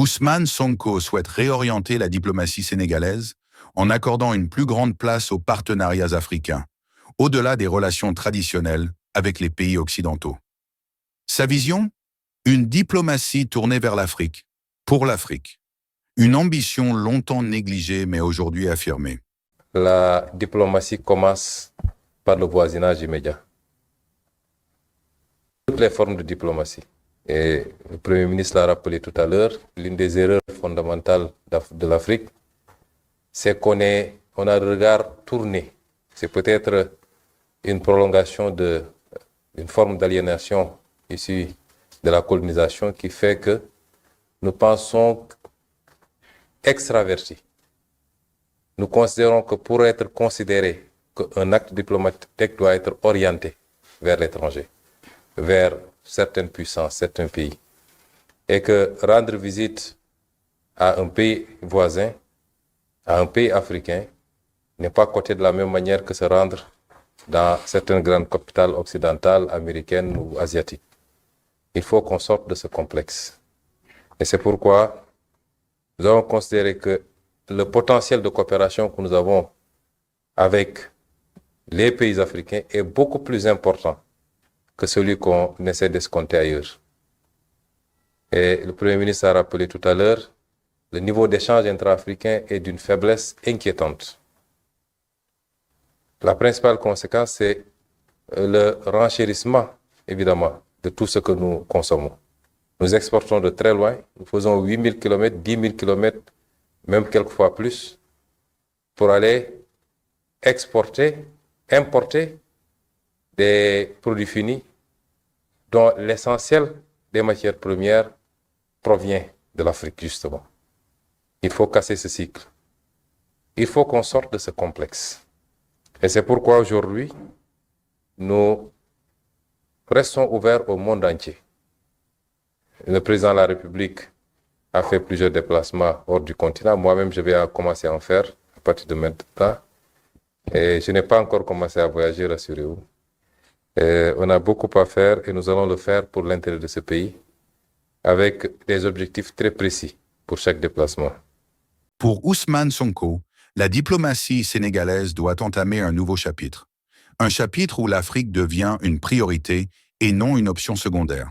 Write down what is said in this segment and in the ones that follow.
Ousmane Sonko souhaite réorienter la diplomatie sénégalaise en accordant une plus grande place aux partenariats africains, au-delà des relations traditionnelles avec les pays occidentaux. Sa vision? Une diplomatie tournée vers l'Afrique, pour l'Afrique. Une ambition longtemps négligée mais aujourd'hui affirmée. La diplomatie commence par le voisinage immédiat. Toutes les formes de diplomatie. Et le Premier ministre l'a rappelé tout à l'heure, l'une des erreurs fondamentales de l'Afrique, c'est qu'on a le regard tourné. C'est peut-être une prolongation d'une forme d'aliénation issue de la colonisation qui fait que nous pensons extravertis. Nous considérons que pour être considéré qu'un acte diplomatique doit être orienté vers l'étranger, vers certaines puissances, certains pays, et que rendre visite à un pays voisin, à un pays africain, n'est pas coté de la même manière que se rendre dans certaines grandes capitales occidentales, américaines ou asiatiques. Il faut qu'on sorte de ce complexe. Et c'est pourquoi nous avons considéré que le potentiel de coopération que nous avons avec les pays africains est beaucoup plus important que celui qu'on essaie d'escompter ailleurs. Et le Premier ministre a rappelé tout à l'heure, le niveau d'échange intra-africain est d'une faiblesse inquiétante. La principale conséquence, c'est le renchérissement, évidemment, de tout ce que nous consommons. Nous exportons de très loin, nous faisons 8000 km, 10 000 km, même quelquefois plus, pour aller importer des produits finis dont l'essentiel des matières premières provient de l'Afrique, justement. Il faut casser ce cycle. Il faut qu'on sorte de ce complexe. Et c'est pourquoi aujourd'hui, nous restons ouverts au monde entier. Le président de la République a fait plusieurs déplacements hors du continent. Moi-même, je vais commencer à en faire à partir de maintenant. Et je n'ai pas encore commencé à voyager, rassurez-vous. On a beaucoup à faire et nous allons le faire pour l'intérêt de ce pays avec des objectifs très précis pour chaque déplacement. Pour Ousmane Sonko, la diplomatie sénégalaise doit entamer un nouveau chapitre. Un chapitre où l'Afrique devient une priorité et non une option secondaire.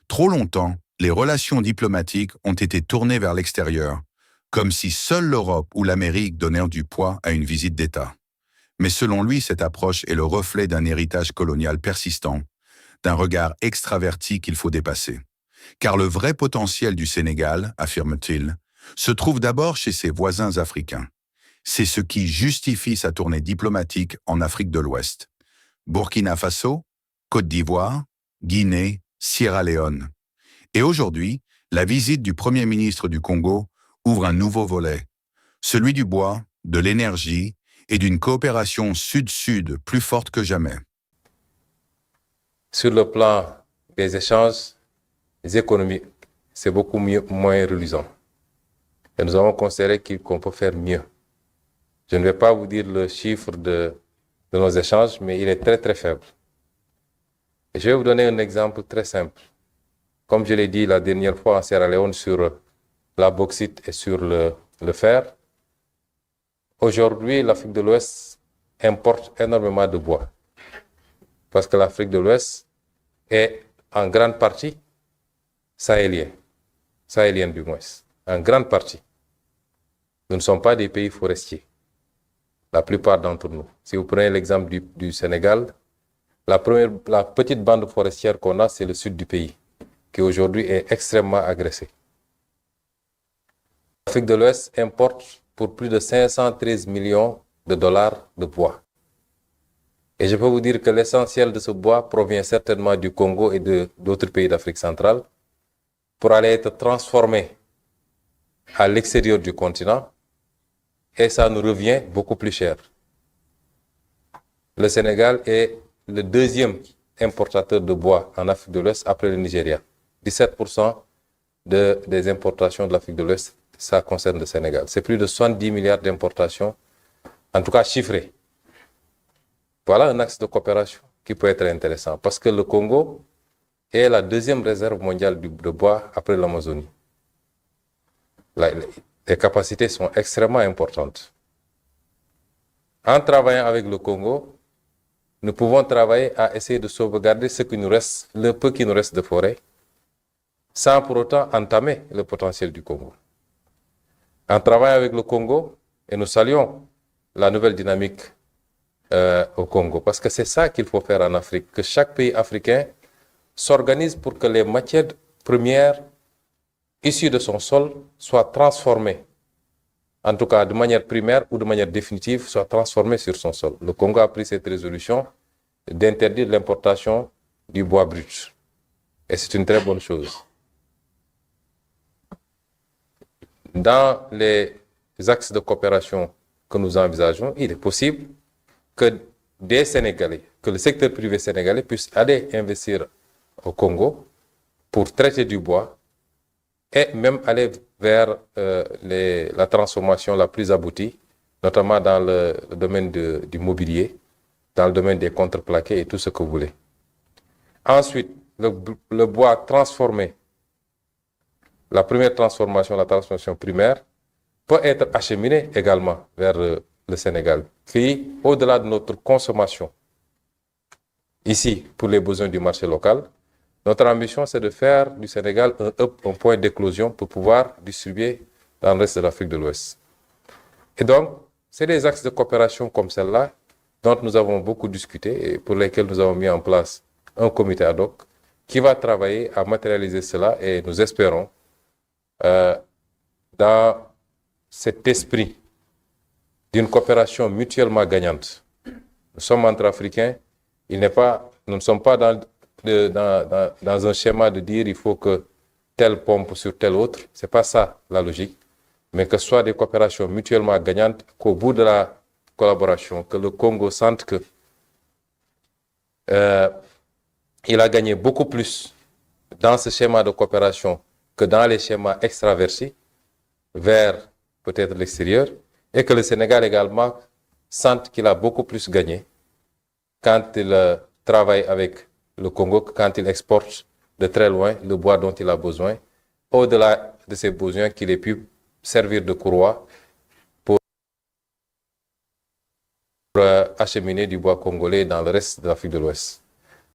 Trop longtemps, les relations diplomatiques ont été tournées vers l'extérieur, comme si seule l'Europe ou l'Amérique donnèrent du poids à une visite d'État. Mais selon lui, cette approche est le reflet d'un héritage colonial persistant, d'un regard extraverti qu'il faut dépasser. Car le vrai potentiel du Sénégal, affirme-t-il, se trouve d'abord chez ses voisins africains. C'est ce qui justifie sa tournée diplomatique en Afrique de l'Ouest. Burkina Faso, Côte d'Ivoire, Guinée, Sierra Leone. Et aujourd'hui, la visite du Premier ministre du Congo ouvre un nouveau volet, celui du bois, de l'énergie et d'une coopération sud-sud plus forte que jamais. Sur le plan des échanges économiques, c'est beaucoup moins reluisant. Et nous avons considéré qu'on peut faire mieux. Je ne vais pas vous dire le chiffre de nos échanges, mais il est très très faible. Et je vais vous donner un exemple très simple. Comme je l'ai dit la dernière fois en Sierra Leone sur la bauxite et sur le fer, aujourd'hui l'Afrique de l'Ouest importe énormément de bois. Parce que l'Afrique de l'Ouest est en grande partie sahélienne du moins, en grande partie. Nous ne sommes pas des pays forestiers, la plupart d'entre nous. Si vous prenez l'exemple du Sénégal, la petite bande forestière qu'on a, c'est le sud du pays, qui aujourd'hui est extrêmement agressé. L'Afrique de l'Ouest importe pour plus de 513 millions de dollars de bois. Et je peux vous dire que l'essentiel de ce bois provient certainement du Congo et d'autres pays d'Afrique centrale pour aller être transformé à l'extérieur du continent et ça nous revient beaucoup plus cher. Le Sénégal est le deuxième importateur de bois en Afrique de l'Ouest après le Nigeria. 17% des importations de l'Afrique de l'Ouest, ça concerne le Sénégal. C'est plus de 70 milliards d'importations, en tout cas chiffrées. Voilà un axe de coopération qui peut être intéressant parce que le Congo est la deuxième réserve mondiale de bois après l'Amazonie. les capacités sont extrêmement importantes. En travaillant avec le Congo, nous pouvons travailler à essayer de sauvegarder ce qui nous reste, le peu qui nous reste de forêt, sans pour autant entamer le potentiel du Congo. En travaillant avec le Congo, et nous saluons la nouvelle dynamique au Congo, parce que c'est ça qu'il faut faire en Afrique, que chaque pays africain s'organise pour que les matières premières issues de son sol soient transformées, en tout cas de manière primaire ou de manière définitive, soient transformées sur son sol. Le Congo a pris cette résolution d'interdire l'importation du bois brut. Et c'est une très bonne chose. Dans les axes de coopération que nous envisageons, il est possible que des Sénégalais, que le secteur privé sénégalais puisse aller investir au Congo pour traiter du bois et même aller vers la transformation la plus aboutie, notamment dans le domaine du mobilier, dans le domaine des contreplaqués et tout ce que vous voulez. Ensuite, le bois transformé, la première transformation, la transformation primaire, peut être acheminé également vers le Sénégal, qui, au-delà de notre consommation, ici, pour les besoins du marché local, notre ambition, c'est de faire du Sénégal un hub, un point d'éclosion pour pouvoir distribuer dans le reste de l'Afrique de l'Ouest. Et donc, c'est des axes de coopération comme celle-là dont nous avons beaucoup discuté et pour lesquels nous avons mis en place un comité ad hoc qui va travailler à matérialiser cela et nous espérons, dans cet esprit d'une coopération mutuellement gagnante. Nous sommes entre Africains, nous ne sommes pas dans un schéma de dire il faut que telle pompe sur telle autre. Ce n'est pas ça la logique, mais que ce soit des coopérations mutuellement gagnantes, qu'au bout de la collaboration, que le Congo sente que il a gagné beaucoup plus dans ce schéma de coopération que dans les schémas extraversés vers peut-être l'extérieur, et que le Sénégal également sente qu'il a beaucoup plus gagné quand il travaille avec le Congo, quand il exporte de très loin le bois dont il a besoin, au-delà de ses besoins qu'il ait pu servir de courroie pour acheminer du bois congolais dans le reste de l'Afrique de l'Ouest.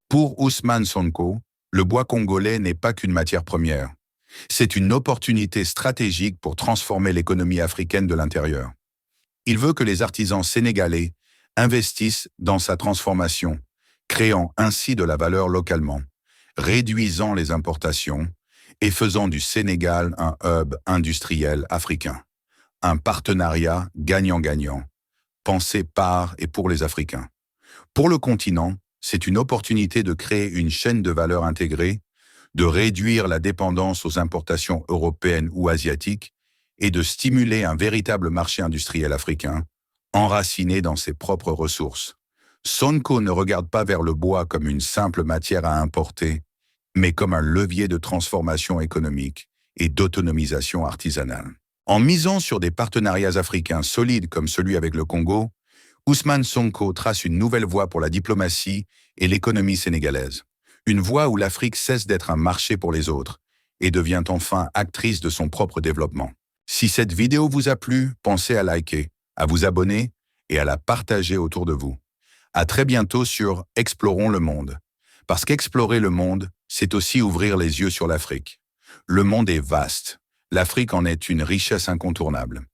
Pour Ousmane Sonko, le bois congolais n'est pas qu'une matière première. C'est une opportunité stratégique pour transformer l'économie africaine de l'intérieur. Il veut que les artisans sénégalais investissent dans sa transformation, créant ainsi de la valeur localement, réduisant les importations et faisant du Sénégal un hub industriel africain. Un partenariat gagnant-gagnant, pensé par et pour les Africains. Pour le continent, c'est une opportunité de créer une chaîne de valeur intégrée, de réduire la dépendance aux importations européennes ou asiatiques et de stimuler un véritable marché industriel africain, enraciné dans ses propres ressources. Sonko ne regarde pas vers le bois comme une simple matière à importer, mais comme un levier de transformation économique et d'autonomisation artisanale. En misant sur des partenariats africains solides comme celui avec le Congo, Ousmane Sonko trace une nouvelle voie pour la diplomatie et l'économie sénégalaise. Une voie où l'Afrique cesse d'être un marché pour les autres et devient enfin actrice de son propre développement. Si cette vidéo vous a plu, pensez à liker, à vous abonner et à la partager autour de vous. À très bientôt sur Explorons le monde. Parce qu'explorer le monde, c'est aussi ouvrir les yeux sur l'Afrique. Le monde est vaste. L'Afrique en est une richesse incontournable.